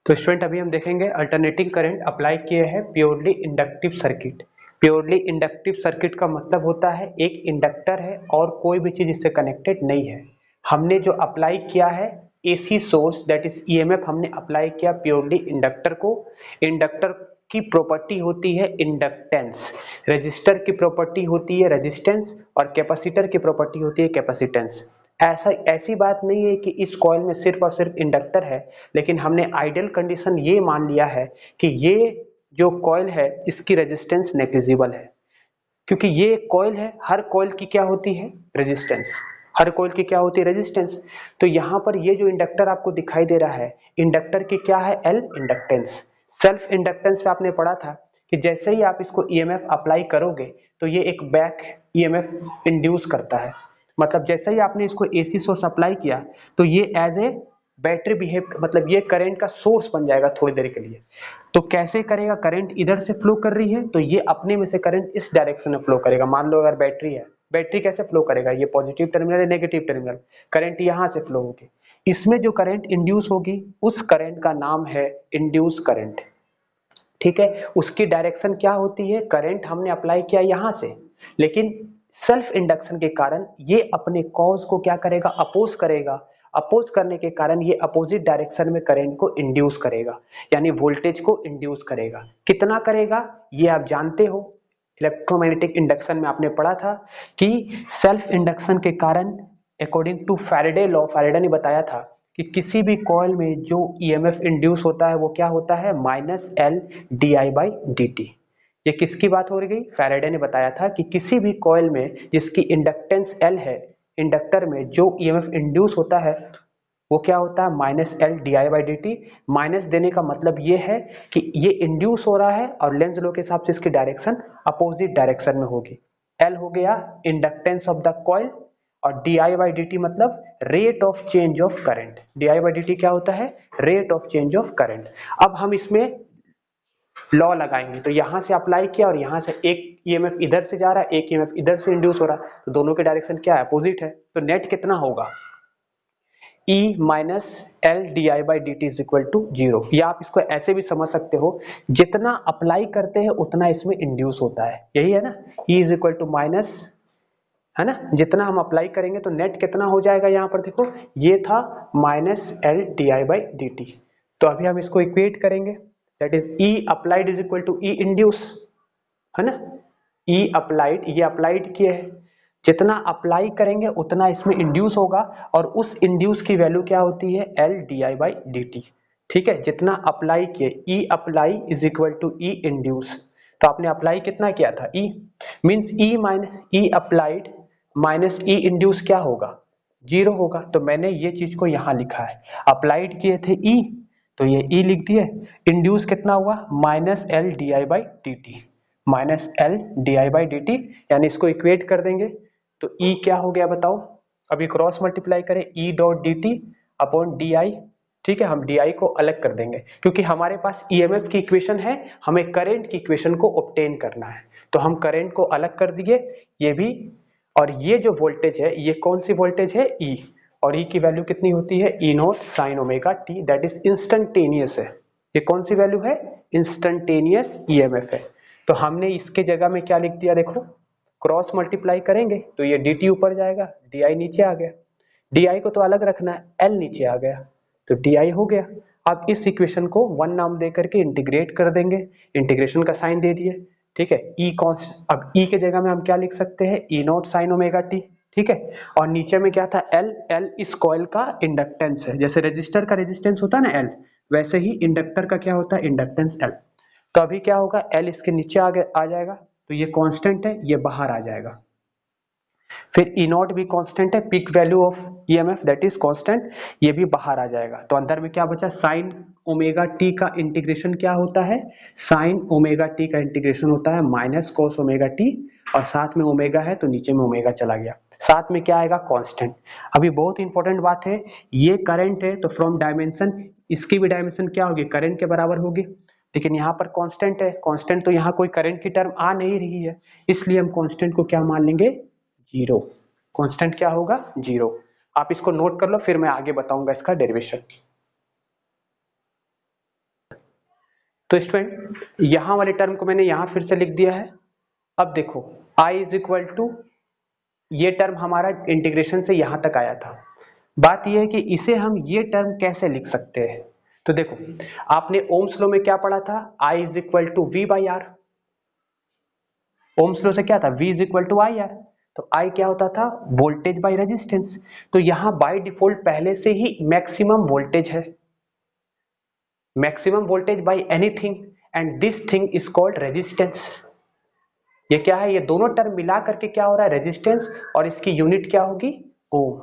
तो स्टूडेंट अभी हम देखेंगे अल्टरनेटिंग करंट अप्लाई किए हैं purely inductive circuit. Purely inductive circuit का मतलब होता है एक इंडक्टर है और कोई भी चीज इससे कनेक्टेड नहीं है। हमने जो अप्लाई किया है AC source that is EMF हमने अप्लाई किया प्योरली इंडक्टर को। इंडक्टर की प्रॉपर्टी होती है इंडक्टेंस, रेजिस्टर की प्रॉपर्टी होती है रेजिस्टेंस और कैपेसिटर की प्रॉपर्टी होती है कैपेसिटेंस। ऐसी बात नहीं है कि इस कॉइल में सिर्फ और सिर्फ इंडक्टर है, लेकिन हमने आइडियल कंडीशन ये मान लिया है कि ये जो कॉइल है इसकी रेजिस्टेंस नेग्लिजिबल है, क्योंकि ये कॉइल है, हर कॉइल की क्या होती है रेजिस्टेंस, हर कॉइल की क्या होती है रेजिस्टेंस। तो यहाँ पर ये जो इंडक्टर आपको दिखाई दे रहा है, इंडक्टर की क्या है एल इंडक्टेंस। सेल्फ इंडक्टेंस पे आपने पढ़ा था कि जैसे ही आप इसको ईएमएफ अप्लाई करोगे तो ये एक बैक ईएमएफ इंड्यूस करता है। मतलब जैसे ही आपने इसको एसी सोर्स अप्लाई किया तो ये एज ए बैटरी बिहेव, मतलब ये करंट का सोर्स बन जाएगा थोड़ी देर के लिए। तो कैसे करेगा, करंट इधर से फ्लो कर रही है तो ये अपने में से करंट इस डायरेक्शन में फ्लो करेगा। मान लो अगर बैटरी है, बैटरी कैसे फ्लो करेगा, ये पॉजिटिव टर्मिनल है नेगेटिव टर्मिनल, करंट यहां से फ्लो होगी। इसमें जो करंट इंड्यूस होगी उस करंट का नाम है इंड्यूस करंट। ठीक है, उसकी डायरेक्शन क्या होती है, करंट हमने अप्लाई किया यहां से, लेकिन सेल्फ इंडक्शन के कारण ये अपने कॉज को क्या करेगा, अपोज करेगा। अपोज करने के कारण ये अपोजिट डायरेक्शन में करंट को इंड्यूस करेगा, यानी वोल्टेज को इंड्यूस करेगा। कितना करेगा ये आप जानते हो, इलेक्ट्रोमैग्नेटिक इंडक्शन में आपने पढ़ा था कि सेल्फ इंडक्शन के कारण according to Faraday law, Faraday ने बताया था कि किसी भी कॉइल में जो ईएमएफ इंड्यूस होता है वो क्या होता है minus L D I by D T. ये किसकी बात हो रही, फैराडे ने बताया था कि किसी भी कॉइल में जिसकी इंडक्टेंस एल है, इंडक्टर में जो ईएमएफ इंड्यूस होता है वो क्या होता है minus L D I by D T. Minus देने का मतलब ये है कि ये इंड्यूस हो रहा है और लेंज लॉ के हिसाब से इसकी डायरेक्शन अपोजिट डायरेक्शन में होगी। एल हो गया इंडक्टेंस ऑफ द कॉइल और D I by D T मतलब rate of change of current. D I by D T क्या होता है, rate of change of current. अब हम इसमें लॉ लगाएंगे, तो यहां से अप्लाई किया और यहां से एक ईएमएफ इधर से जा रहा है, एक ईएमएफ इधर से इंड्यूस हो रहा है, तो दोनों के डायरेक्शन क्या है, अपोजिट है। तो नेट कितना होगा, E minus L D I by D T is equal to zero. या आप इसको ऐसे भी समझ सकते हो, जितना अप्लाई करते हैं उतना इसमें इंड्यूस होता है, यही है ना। E is equal to minus, है ना, जितना हम अप्लाई करेंगे तो नेट कितना हो जाएगा, यहां पर देखो ये था minus L D I by D T. तो अभी हम इसको इक्वेट करेंगे, that is E applied is equal to E induce, है ना। ई अप्लाइड, ये अप्लाइड किए है, जितना अप्लाई करेंगे उतना इसमें इंड्यूस होगा और उस इंड्यूस की वैल्यू क्या होती है L D I by D T. ठीक है, जितना अप्लाई किए, E apply is equal to E induce. तो आपने अप्लाई कितना किया था, E means E minus E applied minus E induce क्या होगा, जीरो होगा। तो मैंने ये चीज को यहां लिखा है, अप्लाइड किए थे ई तो ये ई लिख दिए, इंड्यूस कितना हुआ minus L D I by D T, minus L D I by D T, यानी इसको इक्वेट कर देंगे तो E क्या हो गया बताओ। अभी क्रॉस मल्टीप्लाई करें E dot D T upon D I. ठीक है, हम डी आई को अलग कर देंगे क्योंकि हमारे पास ईएमएफ की इक्वेशन है, हमें करंट की इक्वेशन को ऑब्टेन करना है, तो हम करंट को अलग कर दिए ये भी। और ये जो वोल्टेज है ये कौन सी वोल्टेज है E, और E की वैल्यू कितनी होती है E not sine omega T, that is instantaneous है। ये कौन सी वैल्यू है, इंस्टेंटेनियस ईएमएफ है। तो हमने इसके जगह में क्या लिख दिया, देखो क्रॉस मल्टीप्लाई करेंगे तो ये डी टी ऊपर जाएगा, डी आई नीचे आ गया, डी आई को तो अलग रखना है, एल नीचे आ गया तो डी आई हो गया। अब इस इक्वेशन को वन नाम दे करके इंटीग्रेट कर देंगे, इंटीग्रेशन का साइन दे दिए। ठीक है, ई कॉन्स, अब ई के जगह में हम क्या लिख सकते हैं, ई नॉट साइन ओमेगा टी। ठीक है, और नीचे में क्या था एल, एल इस कॉइल का इंडक्टेंस है, जैसे रेजिस्टर का रेजिस्टेंस होता है ना एल, वैसे ही इंडक्टर का क्या होता है इंडक्टेंस एल। तो अभी क्या होगा, एल इसके नीचे आ जाएगा तो ये कांस्टेंट है, ये बाहर आ जाएगा। फिर ई नॉट भी कांस्टेंट है, peak value of EMF that is constant, ये भी बाहर आ जाएगा। तो अंदर में क्या बचा, साइन ओमेगा टी का इंटीग्रेशन क्या होता है, साइन ओमेगा टी का इंटीग्रेशन होता है माइनस कॉस ओमेगा टी, और साथ में ओमेगा है तो नीचे में ओमेगा चला गया, साथ में क्या आएगा कांस्टेंट। अभी बहुत इंपॉर्टेंट बात है, ये करंट है तो फ्रॉम डायमेंशन इसकी भी डायमेंशन क्या होगी, करंट के बराबर होगी, लेकिन यहाँ पर कांस्टेंट है, कांस्टेंट तो यहाँ कोई करंट की टर्म आ नहीं रही है, इसलिए हम कांस्टेंट को क्या मान लेंगे, जीरो। कांस्टेंट क्या होगा, जीरो। आप इसको नोट कर लो, फिर मैं आगे बताऊंगा इसका डेरिवेशन। तो स्टूडेंट यहां वाले टर्म को मैंने यहां फिर से लिख दिया है। अब देखो I इज इक्वल टू, ये टर्म हमारा इंटीग्रेशन से यहां तक आया था। बात यह है कि इसे हम ये टर्म कैसे लिख सकते हैं। तो देखो आपने ओम्स लॉ में क्या पढ़ा था, I is equal to V by R. Ohm's law से क्या था, V is equal to I R. तो I क्या होता था, वोल्टेज बाई रेजिस्टेंस। तो यहां बाय डिफॉल्ट पहले से ही मैक्सिमम वोल्टेज है, maximum voltage by anything, and this thing is called resistance. ये क्या है, ये दोनों टर्म मिला करके क्या हो रहा है, रेजिस्टेंस, और इसकी यूनिट क्या होगी, ओम।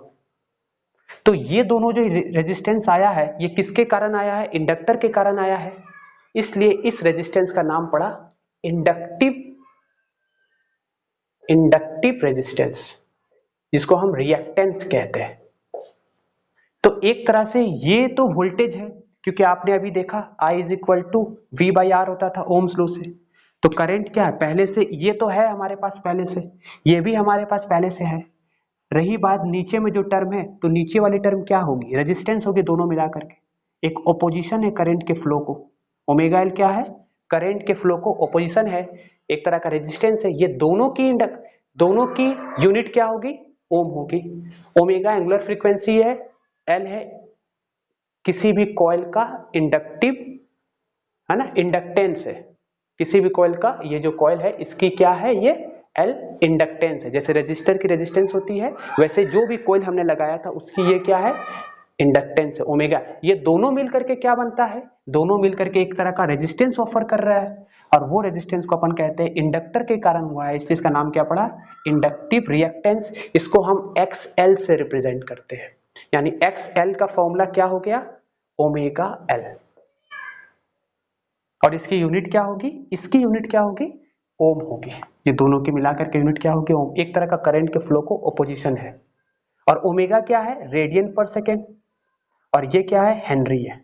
तो ये दोनों जो रेजिस्टेंस आया है ये किसके कारण आया है, इंडक्टर के कारण आया है, इसलिए इस रेजिस्टेंस का नाम पड़ा इंडक्टिव, इंडक्टिव रेजिस्टेंस, जिसको हम रिएक्टेंस कहते हैं। तो एक तरह से ये तो वोल्टेज है, क्योंकि आपने अभी देखा I is equal to V by R होता था ओम्स लॉ से। तो करंट क्या है, पहले से ये तो है हमारे पास, पहले से ये भी हमारे पास पहले से है। रही बात नीचे में जो टर्म है, तो नीचे वाली टर्म क्या होगी, रेजिस्टेंस होगी दोनों मिला करके। एक ओपोजिशन है करंट के फ्लो को, ओमेगा एल क्या है, करंट के फ्लो को ओपोजिशन है, एक तरह का रेजिस्टेंस है। ये दोनों की यूनिट क्या होगी, ओम होगी। ओमेगा एंगुलर फ्रीक्वेंसी है, एल है किसी भी कॉइल का इंडक्टिव, है ना, इंडक्टेंस है किसी भी कॉइल का। ये जो कॉइल है इसकी क्या है, ये एल इंडक्टेंस है। जैसे रेजिस्टर की रेजिस्टेंस होती है, वैसे जो भी कॉइल हमने लगाया था उसकी ये क्या है, इंडक्टेंस है, ओमेगा। ये दोनों मिलकर के क्या बनता है, दोनों मिलकर के एक तरह का रेजिस्टेंस ऑफर कर रहा है, और वो रेजिस्टेंस को अपन कहते हैं इंडक्टर के कारण हुआ है, इसलिए इसका नाम क्या पड़ा, इंडक्टिव रिएक्टेंस। इसको हम XL से रिप्रेजेंट करते हैं, यानी XL का फॉर्मूला क्या हो गया, ओमेगा एल। और इसकी यूनिट क्या होगी, इसकी यूनिट क्या होगी, ओम होगी। ये दोनों की मिलाकर के यूनिट क्या होगी, ओम। एक तरह का करंट के फ्लो को ओपोजिशन है। और ओमेगा क्या है, रेडियन पर सेकेंड, और ये क्या है, हेनरी है,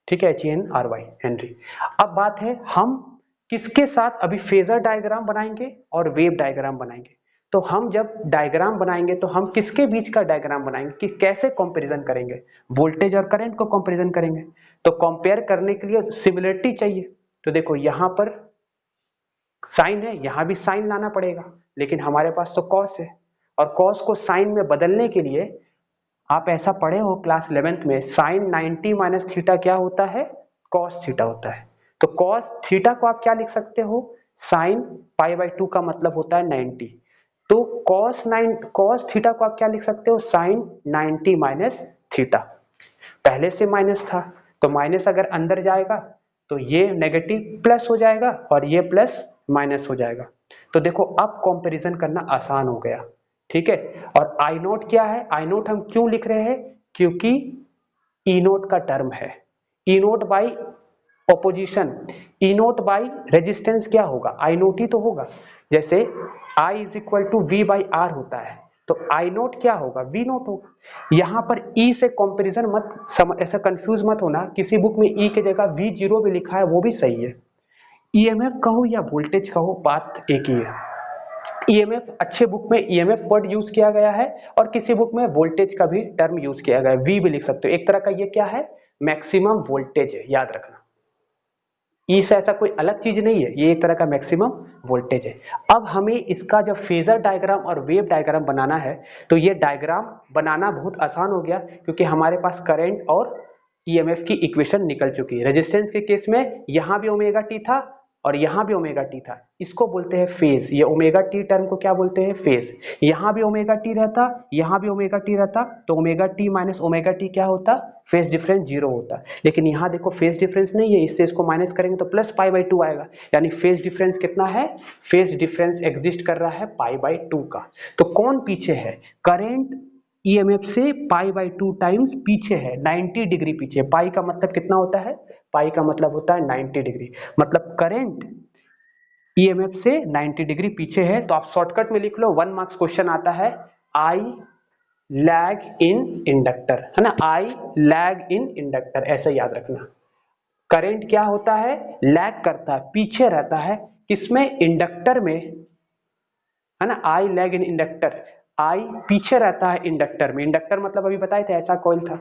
ठीक है, HENRY, हेनरी। अब बात है हम किसके साथ अभी फेजर डायग्राम बनाएंगे और वेव डायग्राम बनाएंगे। तो हम जब डायग्राम बनाएंगे तो हम किसके बीच का डायग्राम बनाएंगे, कि कैसे कंपैरिजन करेंगे, वोल्टेज और करंट को कंपैरिजन करेंगे। तो कंपेयर करने के लिए सिमिलरिटी चाहिए। तो देखो यहां पर साइन है, यहां भी साइन लाना पड़ेगा, लेकिन हमारे पास तो कॉस है, और कॉस को साइन में बदलने के लिए आप ऐसा पढ़े हो क्लास 11th में, साइन 90 माइनस थीटा क्या होता है, कॉस थीटा होता है। तो कॉस थीटा को आप क्या लिख सकते हो, साइन पाई बाई 2 का मतलब होता है 90। तो कॉस थीटा को आप क्या लिख सकते हो, साइन 90 माइनस थीटा। पहले से माइनस था, तो माइनस अगर अंदर जाएगा तो ये नेगेटिव प्लस हो जाएगा, और ये प्लस माइनस हो जाएगा। तो देखो अब कंपैरिजन करना आसान हो गया, ठीक है। और आई नोट क्या है, आई नोट हम क्यों लिख रहे हैं, क्योंकि ई नोट का टर्म है, E naught by opposition, E naught by resistance क्या होगा, आई नोट ही तो होगा। जैसे I is equal to V by R होता है, तो आई नोट क्या होगा, वी नोट होगा। यहां पर ई से कंपैरिजन मत ऐसा कंफ्यूज मत होना, किसी बुक में ई की जगह वी जीरो भी लिखा है वो भी सही है। ईएमएफ कहो या वोल्टेज कहो, बात एक ही है। ईएमएफ अच्छे बुक में ईएमएफ वर्ड यूज किया गया है, और किसी बुक में वोल्टेज का भी टर्म यूज किया गया है, वी भी लिख सकते हो। एक तरह का ये क्या है, मैक्सिमम वोल्टेज है, याद रखना। ई से ऐसा कोई अलग चीज नहीं है, ये एक तरह का मैक्सिमम वोल्टेज है। अब हमें इसका जब फेजर डायग्राम और वेव डायग्राम बनाना है, तो ये डायग्राम बनाना बहुत आसान हो गया, क्योंकि हमारे पास करंट और ईएमएफ की इक्वेशन निकल चुकी है। रेजिस्टेंस के केस में यहां भी ओमेगा टी था और यहां भी ओमेगा टी था, इसको बोलते हैं फेज। ये ओमेगा टी टर्म को क्या बोलते हैं, फेज। यहां भी ओमेगा टी रहता, यहां भी ओमेगा टी रहता, तो omega T minus omega T क्या होता, फेज डिफरेंस जीरो होता। लेकिन यहां देखो फेज डिफरेंस नहीं है, इससे इसको माइनस करेंगे तो प्लस पाई बाई 2 आएगा, यानी फेज डिफरेंस कितना है, फेज डिफरेंस एग्जिस्ट कर रहा है पाई बाई 2 का। तो कौन पीछे है, करेंट ईएमएफ से पाई बाई 2 टाइम्स पीछे है, 90 डिग्री पीछे। पाई का मतलब कितना होता है, पाई का मतलब होता है 90 डिग्री, मतलब करंट ईएमएफ से 90 डिग्री पीछे है। तो आप शॉर्टकट में लिख लो, 1 मार्क्स क्वेश्चन आता है, आई लैग इन इंडक्टर, है ना, आई लैग इन इंडक्टर, ऐसे याद रखना। करंट क्या होता है, लैग करता है, पीछे रहता है, किसमें, इंडक्टर में, है ना। आई लैग इन इंडक्टर, आई पीछे रहता है इंडक्टर में। इंडक्टर मतलब अभी बताए थे ऐसा कॉइल था,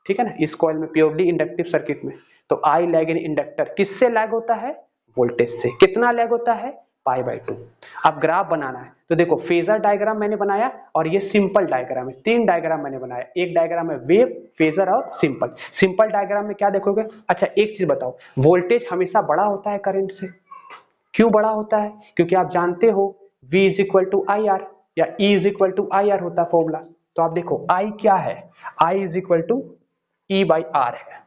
ठीक है ना, इस कॉइल में प्योरली इंडक्टिव सर्किट में। तो आई लैग इन इंडक्टर किससे लैग होता है? वोल्टेज से। कितना लैग होता है? π/2। अब ग्राफ बनाना है तो देखो फेजर डायग्राम मैंने बनाया और ये सिंपल डायग्राम है, 3 डायग्राम मैंने बनाया। एक डायग्राम है वेव, फेजर और सिंपल। सिंपल डायग्राम में क्या देखोगे? अच्छा एक चीज बताओ, वोल्टेज हमेशा बड़ा होता है करंट से। क्यों बड़ा होता है? क्योंकि आप जानते हो V is equal to I R या E is equal to I R होता फॉर्मूला। तो आप देखो I क्या है? I is equal to E by R है।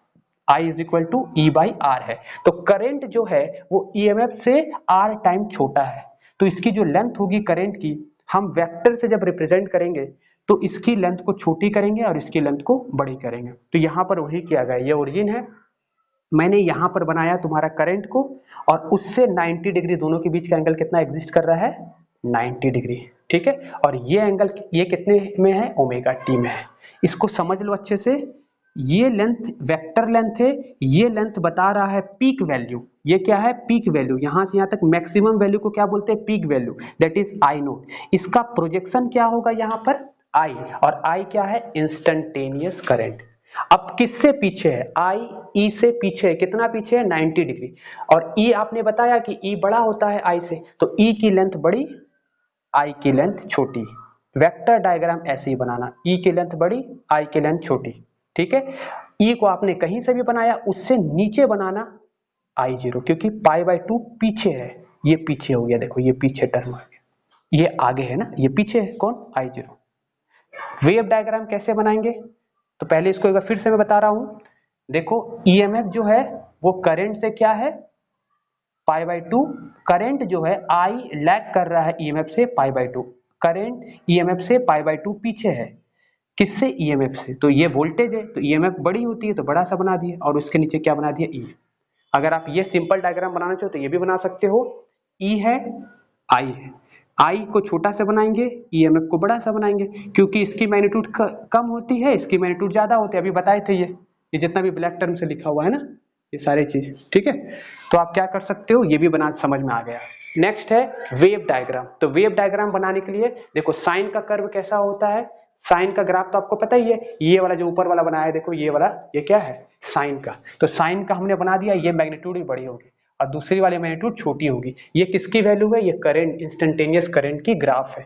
I is equal to E by R है। तो करंट जो है वो EMF से R टाइम छोटा है, तो इसकी जो लेंथ होगी करंट की, हम वेक्टर से जब रिप्रेजेंट करेंगे तो इसकी लेंथ को छोटी करेंगे और इसकी लेंथ को बड़ी करेंगे। तो यहाँ पर वही किया गया, ये ओरिजिन है, मैंने यहाँ पर बनाया तुम्हारा करंट को और उससे 90 डिग्री दोनों के बीच का एंगल कितना एग्जिस्ट कर रहा है? 90 डिग्री। ठीक है, और ये एंगल ये कितने में है? ओमेगा टी में है। इसको समझ लो अच्छे से। ये लेंथ वेक्टर लेंथ है, ये लेंथ बता रहा है पीक वैल्यू। ये क्या है? Peak value. यहां से यहां तक मैक्सिमम वैल्यू को क्या बोलते हैं? Peak value, that is I note. इसका प्रोजेक्शन क्या होगा यहाँ पर? आई, और आई क्या है? Instantaneous current. अब किससे पीछे है? आई ई से पीछे है। कितना पीछे है? 90 डिग्री। और ई आपने बताया कि ई बड़ा होता है आई से, तो ई की लेंथ बड़ी, आई की लेंथ छोटी। वेक्टर डायग्राम ऐसे ही बनाना, ई की लेंथ बड़ी, आई की लेंथ छोटी। ठीक है, ई को आपने कहीं से भी बनाया, उससे नीचे बनाना I0, क्योंकि π/2 पीछे है। ये पीछे हो गया, देखो ये पीछे टर्म आ गया, ये आगे है ना, ये पीछे है कौन? I0। वेव डायग्राम कैसे बनाएंगे? तो पहले इसको एक बार फिर से मैं बता रहा हूं। देखो ईएमएफ जो है वो करंट से क्या है? π/2। करंट जो है आई लैग कर रहा है ईएमएफ से π/2। करंट ईएमएफ से π/2 पीछे है। किससे? ईएमएफ से। तो ये वोल्टेज है, तो ईएमएफ बड़ी होती है तो बड़ा सा बना दिया, और उसके नीचे क्या बना दिया? ई। अगर आप ये सिंपल डायग्राम बनाना चाहो तो ये भी बना सकते हो। ई है, आई है, आई को छोटा सा बनाएंगे, ईएमएफ को बड़ा सा बनाएंगे, क्योंकि इसकी मैग्नीट्यूड कम होती है, इसकी मैग्नीट्यूड ज्यादा होती है। अभी बताए थे ये जितना भी ब्लैक टर्म से लिखा हुआ है ना, ये सारी चीज। ठीक है, तो आप क्या कर सकते हो, ये भी बना, समझ में आ गया। नेक्स्ट है वेव डायग्राम। तो वेव डायग्राम बनाने के लिए देखो साइन का कर्व कैसा होता है? साइन का ग्राफ तो आपको पता ही है, ये वाला जो ऊपर वाला बनाया है, देखो ये वाला, ये क्या है? साइन का। तो साइन का हमने बना दिया, ये मैग्नीट्यूड ही बड़ी होगी और दूसरी वाली मैग्नीट्यूड छोटी होगी। ये किसकी वैल्यू है? ये करंट, इंस्टेंटेनियस करंट की ग्राफ है।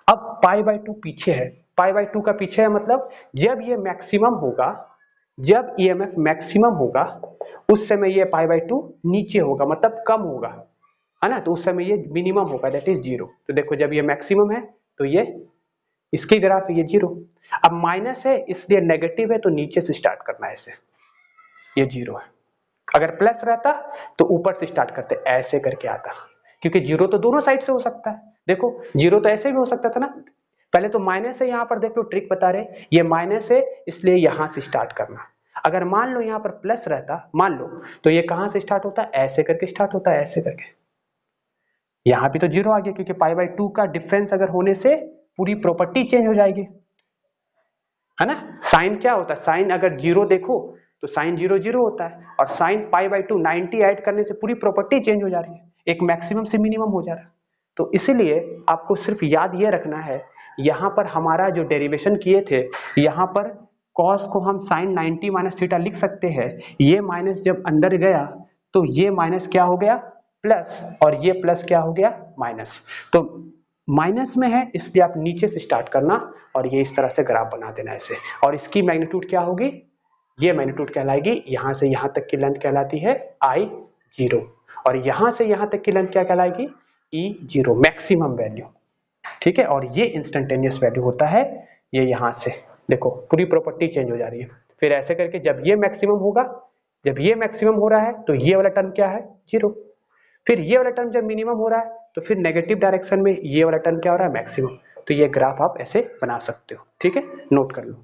अब π/2 पीछे है। π/2 का पीछे है मतलब जब ये मैक्सिमम होगा, जब ईएमएफ मैक्सिमम होगा उस समय ये π/2 नीचे होगा, मतलब कम होगा, है ना। तो उस समय ये मिनिमम होगा, दैट इज 0। तो देखो जब ये मैक्सिमम है तो ये इसकी ग्राफ है, ये 0। अब माइनस है इसलिए नेगेटिव है, तो नीचे से स्टार्ट करना है इसे, ये 0 है। अगर प्लस रहता तो ऊपर से स्टार्ट करते, ऐसे करके आता, क्योंकि 0 तो दोनों साइड से हो सकता है। देखो 0 तो ऐसे भी हो सकता था ना। पहले तो माइनस है, यहाँ पर देख लो ट्रिक बता रहे, ये माइनस है इसलिए यहां से स्टार्ट करना। अगर मान लो यहाँ पर प्लस रहता, मान लो, तो ये कहां से स्टार्ट होता है? ऐसे करके स्टार्ट होता है, ऐसे करके। यहाँ भी तो 0 आ गया, क्योंकि π/2 का डिफरेंस अगर होने से पूरी प्रॉपर्टी चेंज हो जाएगी, है ना। साइन क्या होता है? साइन अगर 0 देखो तो साइन 0 0 होता है, और साइन π/2 90 ऐड करने से पूरी प्रॉपर्टी चेंज हो जा रही है, एक मैक्सिमम से मिनिमम हो जा रहा है। तो इसीलिए आपको सिर्फ याद ये रखना है, यहां पर हमारा जो डेरिवेशन किए थे, यहां पर कॉस को हम साइन 90 माइनस थीटा लिख सकते हैं। ये माइनस जब अंदर गया तो ये माइनस क्या हो गया? प्लस, और ये प्लस क्या हो गया? माइनस। तो माइनस में है इसलिए आप नीचे से स्टार्ट करना और ये इस तरह से ग्राफ बना देना ऐसे। और इसकी मैग्नीट्यूड क्या होगी? ये मैग्नीट्यूड कहलाएगी, यहां से यहां तक की लेंथ कहलाती है I0, और यहां से यहां तक की लेंथ क्या कहलाएगी? E0, maximum value. ठीक है, और ये इंस्टेंटेनियस वैल्यू होता है। ये यहां से देखो पूरी प्रॉपर्टी चेंज हो जा रही है। फिर ऐसे करके जब ये मैक्सिमम होगा, जब ये मैक्सिमम हो रहा है तो ये वाला टर्म क्या है? 0। फिर ये वाला टर्म जब मिनिमम हो रहा है तो फिर नेगेटिव डायरेक्शन में ये वाला टर्म क्या हो रहा है? मैक्सिमम। तो ये ग्राफ आप ऐसे बना सकते हो। ठीक है, नोट कर लो।